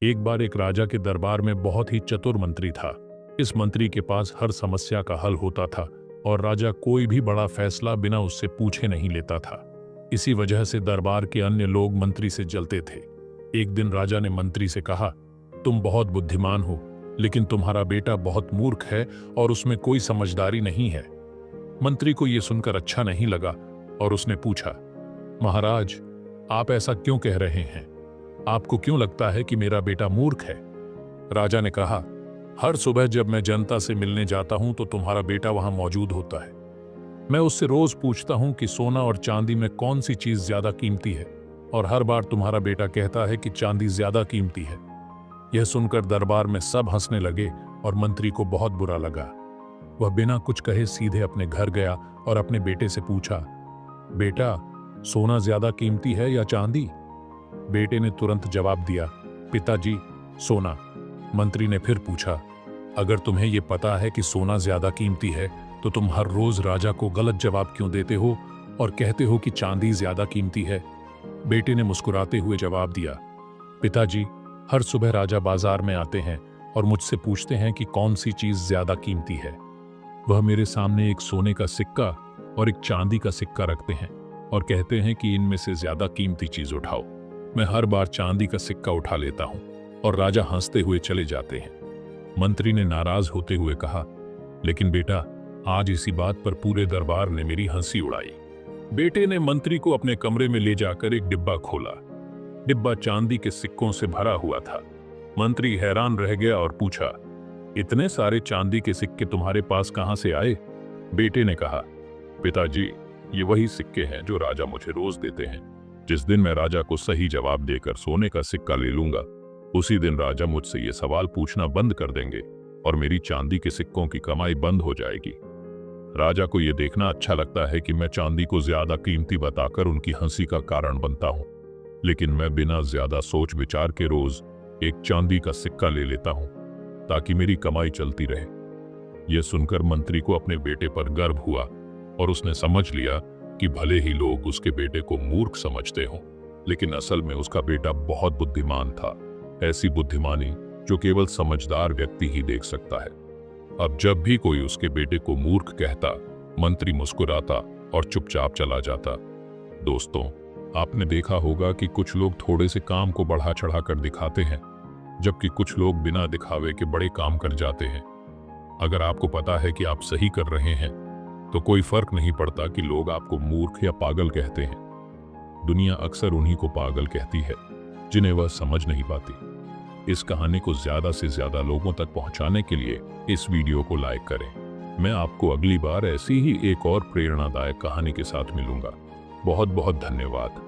एक बार एक राजा के दरबार में बहुत ही चतुर मंत्री था। इस मंत्री के पास हर समस्या का हल होता था और राजा कोई भी बड़ा फैसला बिना उससे पूछे नहीं लेता था। इसी वजह से दरबार के अन्य लोग मंत्री से जलते थे। एक दिन राजा ने मंत्री से कहा, तुम बहुत बुद्धिमान हो, लेकिन तुम्हारा बेटा बहुत मूर्ख है और उसमें कोई समझदारी नहीं है। मंत्री को यह सुनकर अच्छा नहीं लगा और उसने पूछा, महाराज, आप ऐसा क्यों कह रहे हैं? आपको क्यों लगता है कि मेरा बेटा मूर्ख है? राजा ने कहा, हर सुबह जब मैं जनता से मिलने जाता हूं तो तुम्हारा बेटा वहां मौजूद होता है। मैं उससे रोज पूछता हूं कि सोना और चांदी में कौन सी चीज ज्यादा कीमती है, और हर बार तुम्हारा बेटा कहता है कि चांदी ज्यादा कीमती है। यह सुनकर दरबार में सब हंसने लगे और मंत्री को बहुत बुरा लगा। वह बिना कुछ कहे सीधे अपने घर गया और अपने बेटे से पूछा, बेटा, सोना ज्यादा कीमती है या चांदी? बेटे ने तुरंत जवाब दिया, पिताजी, सोना। मंत्री ने फिर पूछा, अगर तुम्हें यह पता है कि सोना ज्यादा कीमती है तो तुम हर रोज राजा को गलत जवाब क्यों देते हो और कहते हो कि चांदी ज्यादा कीमती है? बेटे ने मुस्कुराते हुए जवाब दिया, पिताजी, हर सुबह राजा बाजार में आते हैं और मुझसे पूछते हैं कि कौन सी चीज ज्यादा कीमती है। वह मेरे सामने एक सोने का सिक्का और एक चांदी का सिक्का रखते हैं और कहते हैं कि इनमें से ज्यादा कीमती चीज उठाओ। मैं हर बार चांदी का सिक्का उठा लेता हूं और राजा हंसते हुए चले जाते हैं। मंत्री ने नाराज होते हुए कहा, लेकिन बेटा, आज इसी बात पर पूरे दरबार ने मेरी हंसी उड़ाई। बेटे ने मंत्री को अपने कमरे में ले जाकर एक डिब्बा खोला। डिब्बा चांदी के सिक्कों से भरा हुआ था। मंत्री हैरान रह गया और पूछा, इतने सारे चांदी के सिक्के तुम्हारे पास कहां से आए? बेटे ने कहा, पिताजी, ये वही सिक्के हैं जो राजा मुझे रोज देते हैं। जिस दिन मैं राजा को सही जवाब देकर सोने का सिक्का ले लूंगा, उसी दिन राजा मुझसे ये सवाल पूछना बंद कर देंगे और मेरी चांदी के सिक्कों की कमाई बंद हो जाएगी। राजा को यह देखना अच्छा लगता है कि मैं चांदी को ज्यादा कीमती बताकर उनकी हंसी का कारण बनता हूं, लेकिन मैं बिना ज्यादा सोच विचार के रोज एक चांदी का सिक्का ले लेता हूं ताकि मेरी कमाई चलती रहे। यह सुनकर मंत्री को अपने बेटे पर गर्व हुआ और उसने समझ लिया कि भले ही लोग उसके बेटे को मूर्ख समझते हों, लेकिन असल में उसका बेटा बहुत बुद्धिमान था। ऐसी बुद्धिमानी जो केवल समझदार व्यक्ति ही देख सकता है। अब जब भी कोई उसके बेटे को मूर्ख कहता, मंत्री मुस्कुराता और चुपचाप चला जाता। दोस्तों, आपने देखा होगा कि कुछ लोग थोड़े से काम को बढ़ा चढ़ा कर दिखाते हैं, जबकि कुछ लोग बिना दिखावे के बड़े काम कर जाते हैं। अगर आपको पता है कि आप सही कर रहे हैं तो कोई फर्क नहीं पड़ता कि लोग आपको मूर्ख या पागल कहते हैं। दुनिया अक्सर उन्हीं को पागल कहती है जिन्हें वह समझ नहीं पाती। इस कहानी को ज्यादा से ज्यादा लोगों तक पहुंचाने के लिए इस वीडियो को लाइक करें। मैं आपको अगली बार ऐसी ही एक और प्रेरणादायक कहानी के साथ मिलूंगा। बहुत बहुत धन्यवाद।